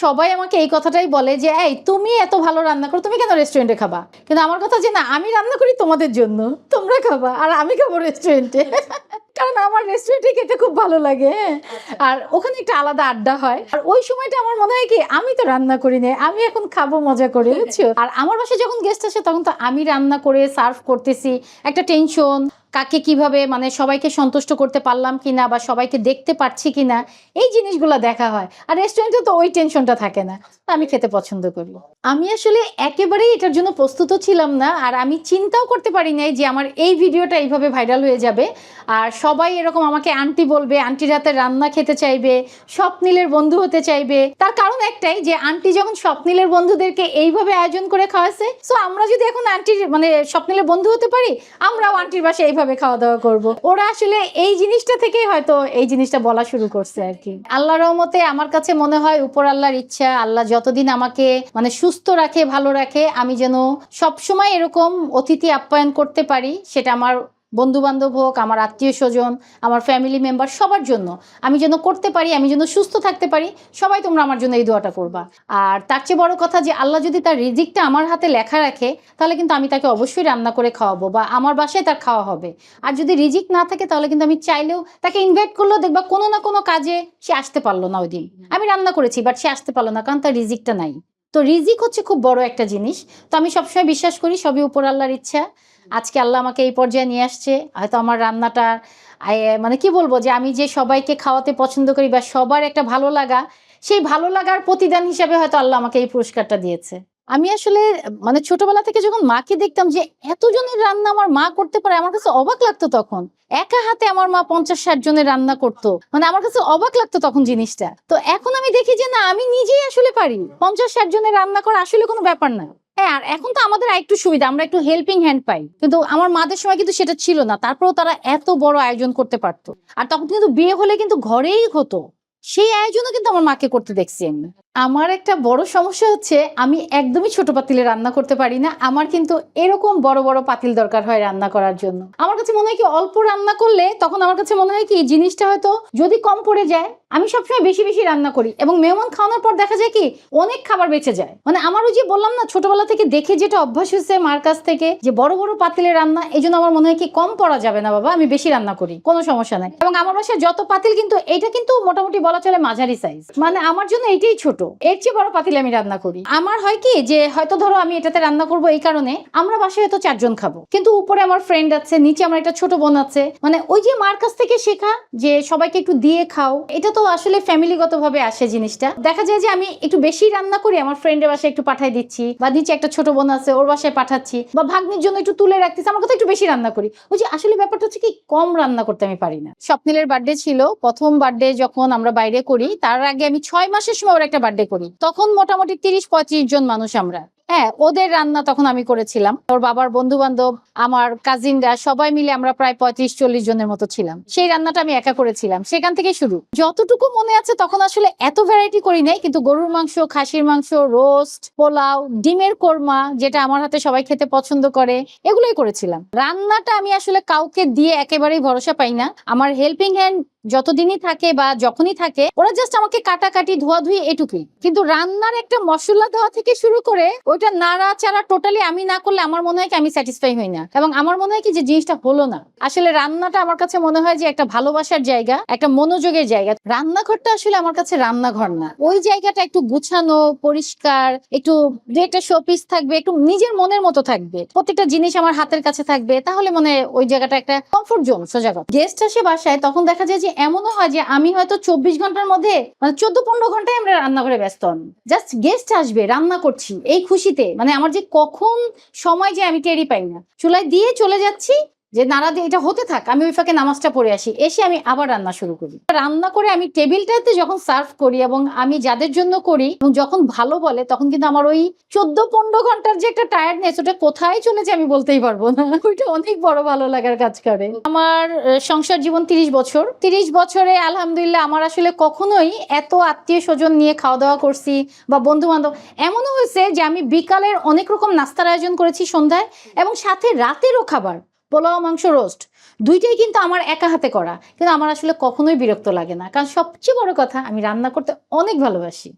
সবাই আমাকে এই কথাটাই বলে যে এই তুমি এত ভালো রান্না করো, তুমি কেন রেস্টুরেন্টে খাবা? কিন্তু আমার কথা যে না, আমি রান্না করি তোমাদের জন্য, তোমরা খাবা আর আমি খাবো রেস্টুরেন্টে। কারণ আমার রেস্টুরেন্টে খেতে খুব ভালো লাগে। আর ওখানে একটা আলাদা আড্ডা হয়। আর ওই সময়টা আমার মনে হয় কি আমি তো রান্না করি না, আমি এখন খাবো মজা করে, বুঝছো? আর আমার বাসায় যখন গেস্ট আসে তখন তো আমি রান্না করে সার্ভ করতেছি, একটা টেনশন, কাকে কিভাবে মানে সবাইকে সন্তুষ্ট করতে পারলাম কিনা বা সবাইকে দেখতে পাচ্ছি কিনা, এই জিনিসগুলো দেখা হয়। আর রেস্টুরেন্টে তো ওই টেনশনটা থাকে না। আমি খেতে পছন্দ করি। আমি আসলে একেবারেই এটার জন্য প্রস্তুত ছিলাম না, আর আমি চিন্তাও করতে পারি নাই যে আমার এই ভিডিওটা এইভাবে ভাইরাল হয়ে যাবে আর সবাই এরকম আমাকে আন্টি বলবে, আন্টির হাতে রান্না খেতে চাইবে, স্বপ্নিলের বন্ধু হতে চাইবে। তার কারণ একটাই যে আন্টি যখন স্বপ্নিলের বন্ধুদেরকে এইভাবে আয়োজন করে খাওয়াছে, সো আমরা যদি এখন আন্টির মানে স্বপ্নিলের বন্ধু হতে পারি, আমরাও আন্টির বাসায় এইভাবে খাওয়া দাওয়া করবো। ওরা আসলে এই জিনিসটা থেকে হয়তো এই জিনিসটা বলা শুরু করছে আর কি। আল্লাহর রহমতে আমার কাছে মনে হয় উপর আল্লাহর ইচ্ছা, আল্লাহ যতদিন আমাকে মানে সুস্থ রাখে, ভালো রাখে, আমি যেন সবসময় এরকম অতিথি আপ্যায়ন করতে পারি। সেটা আমার বন্ধু বান্ধব হোক, আমার আত্মীয় স্বজন, আমার ফ্যামিলি মেম্বার, সবার জন্য আমি যেন করতে পারি, আমি যেন সুস্থ থাকতে পারি। সবাই তোমরা আমার জন্য এই দোয়াটা করবা। আর তার চেয়ে বড় কথা যে আল্লাহ যদি তার রিজিকটা আমার হাতে লেখা রাখে, তাহলে কিন্তু আমি তাকে অবশ্যই রান্না করে খাওয়াবো বা আমার বাসায় তার খাওয়া হবে। আর যদি রিজিক না থাকে তাহলে কিন্তু আমি চাইলেও তাকে ইনভাইট করলেও দেখবা কোনো না কোনো কাজে সে আসতে পারলো না। ওই দিন আমি রান্না করেছি বাট সে আসতে পারলো না, কারণ তার রিজিকটা নাই। তো রিজিক হচ্ছে খুব বড় একটা জিনিস। তো আমি সবসময় বিশ্বাস করি সবই উপর আল্লাহর ইচ্ছা। আজকে আল্লাহ আমাকে এই পর্যায়ে নিয়ে আসছে, হয়তো আমার রান্নাটা মানে কি বলবো, যে আমি যে সবাইকে খাওয়াতে পছন্দ করি বা সবার একটা ভালো লাগা, সেই ভালো লাগার প্রতিদান হিসেবে হয়তো আল্লাহ আমাকে এই পুরস্কারটা দিয়েছে। আমি আসলে মানে ছোটবেলা থেকে যখন মাকে দেখতাম যে এতজনের রান্না আমার মা করতে পারে, আমার কাছে অবাক লাগতো তখন। একা হাতে আমার মা 50-60 জনের রান্না করতো, মানে আমার কাছে অবাক লাগতো তখন জিনিসটা। তো এখন আমি দেখি যে না, আমি নিজেই আসলে পারি 50-60 জনের রান্না করা, আসলে কোনো ব্যাপার না। হ্যাঁ, আর এখন তো আমাদের একটু সুবিধা, আমরা একটু হেল্পিং হ্যান্ড পাই, কিন্তু আমার মাদের সময় কিন্তু সেটা ছিল না। তারপরেও তারা এত বড় আয়োজন করতে পারতো। আর তখন কিন্তু বিয়ে হলে কিন্তু ঘরেই হতো, সেই আয়োজনও কিন্তু আমার মাকে করতে দেখছি আমি। আমার একটা বড় সমস্যা হচ্ছে আমি একদমই ছোট পাতিলে রান্না করতে পারি না। আমার কিন্তু এরকম বড় বড় পাতিল দরকার হয় রান্না করার জন্য। আমার কাছে মনে হয় কি অল্প রান্না করলে তখন আমার কাছে মনে হয় কি জিনিসটা হয়তো যদি কম পড়ে যায়, আমি সবসময় বেশি বেশি রান্না করি এবং মেহমান খাওয়ানোর পর দেখা যায় কি অনেক খাবার বেঁচে যায়। মানে আমার ওই যে বললাম না, ছোটবেলা থেকে দেখে যেটা অভ্যাস হয়েছে মার কাছ থেকে, যে বড় বড় পাতিলে রান্না, এই জন্য আমার মনে হয় কি কম পড়া যাবে না বাবা, আমি বেশি রান্না করি, কোনো সমস্যা নাই। এবং আমার বাসায় যত পাতিল, কিন্তু এটা কিন্তু মোটামুটি বলা চলে মাঝারি সাইজ, মানে আমার জন্য এইটাই ছোট। এর চেয়ে বড় পাতিলে আমি রান্না করি। আমার হয় কি যে হয়তো ধরো আমি এটাতে রান্না করব এই কারণে, আমরা বাসায় হয়তো 4 জন খাবো, কিন্তু উপরে আমার ফ্রেন্ড আছে, নিচে আমার একটা ছোট বোন আছে। মানে ওই যে মার কাছ থেকে শেখা যে সবাইকে একটু দিয়ে খাও, এটা তো আসলে ফ্যামিলিগত ভাবে আসে জিনিসটা। দেখা যায় যে আমি একটু বেশি রান্না করি, আমার ফ্রেন্ডের বাসায় একটু পাঠাই দিচ্ছি, বা নিচে একটা ছোট বোন আছে ওর বাসায় পাঠাচ্ছি, বা ভাগ্নির জন্য একটু তুলে রাখতেছি, আমার কথা একটু বেশি রান্না করি। ওই যে আসলে ব্যাপারটা হচ্ছে কি কম রান্না করতে আমি পারি না। স্বপ্নিলের বার্থডে ছিল, প্রথম বার্থডে যখন আমরা বাইরে করি, তার আগে আমি 6 মাসের সময় ওর একটা বার্থডে করি, তখন মোটামুটি 30-35 জন মানুষ আমরা। হ্যাঁ, ওদের রান্না তখন আমি করেছিলাম। ওর বাবার বন্ধু বান্ধব, আমার কাজিনরা সবাই মিলে আমরা প্রায় 35-40 জনের মতো ছিলাম। সেই রান্নাটা আমি একা করেছিলাম, সেখান থেকে শুরু। যতটুকু মনে আছে তখন আসলে এত ভ্যারাইটি করি নাই, কিন্তু গরুর মাংস, খাসির মাংস, রোস্ট, পোলাও, ডিমের কোরমা, যেটা আমার হাতে সবাই খেতে পছন্দ করে, এগুলোই করেছিলাম। রান্নাটা আমি আসলে কাউকে দিয়ে একেবারেই ভরসা পাই না। আমার হেল্পিং হ্যান্ড যতদিনই থাকে বা যখনই থাকে, ওরা জাস্ট আমাকে কাটাকাটি, ধোয়াধুয়ি, এটুকুই। কিন্তু রান্নার একটা মশলা দেওয়া থেকে শুরু করে ওইটা নাড়াচাড়া টোটালি আমি না করলে আমার মনে হয় কি আমি স্যাটিসফাই হই না, এবং আমার মনে হয় কি যে জিনিসটা হলো না। আসলে রান্নাটা আমার কাছে মনে হয় যে একটা ভালোবাসার জায়গা, একটা মনোযোগের জায়গা। রান্নাঘরটা আসলে আমার কাছে রান্নাঘর না, ওই জায়গাটা একটু গুছানো, পরিষ্কার, একটু দু একটা শোপিস থাকবে, একটু নিজের মনের মতো থাকবে, প্রত্যেকটা জিনিস আমার হাতের কাছে থাকবে, তাহলে মনে ওই জায়গাটা একটা কমফোর্ট জোন। সোজা কথা, গেস্ট আসে বাসায়, তখন দেখা যায় যে এমনও হয় যে আমি হয়তো 24 ঘন্টার মধ্যে মানে 14-15 ঘন্টায় আমরা রান্নাঘরে ব্যস্ত। জাস্ট গেস্ট আসবে, রান্না করছি এই খুশিতে, মানে আমার যে কখন সময় যে আমি টেরই পাই না। চুলায় দিয়ে চলে যাচ্ছি যে নাড়া দিয়ে এটা হতে থাক, আমি ওই ফাঁকে নামাজটা পড়ে আসি, এসে আমি আবার রান্না শুরু করি। রান্না করে আমি টেবিলটাতে যখন সার্ভ করি এবং আমি যাদের জন্য করি এবং যখন ভালো বলে, তখন কিন্তু আমার ওই 14-15 ঘন্টার যে একটা টায়ার্ডনেস, ওটা কোথায় চলে যায় আমি বলতেই পারবো না। ওইটা অনেক বড় ভালো লাগার কাজ করে। আমার সংসার জীবন 30 বছর। 30 বছরে আলহামদুলিল্লাহ আমার আসলে কখনোই এত আত্মীয় স্বজন নিয়ে খাওয়া দাওয়া করছি বা বন্ধু বান্ধব, এমনও হয়েছে যে আমি বিকালের অনেক রকম নাস্তার আয়োজন করেছি সন্ধ্যায়, এবং সাথে রাতেরও খাবার, পোলাও, মাংস, রোস্ট, দুইটাই কিন্তু আমার একা হাতে করা। কিন্তু আমার আসলে কখনোই বিরক্ত লাগে না, কারণ সবচেয়ে বড় কথা আমি রান্না করতে অনেক ভালোবাসি।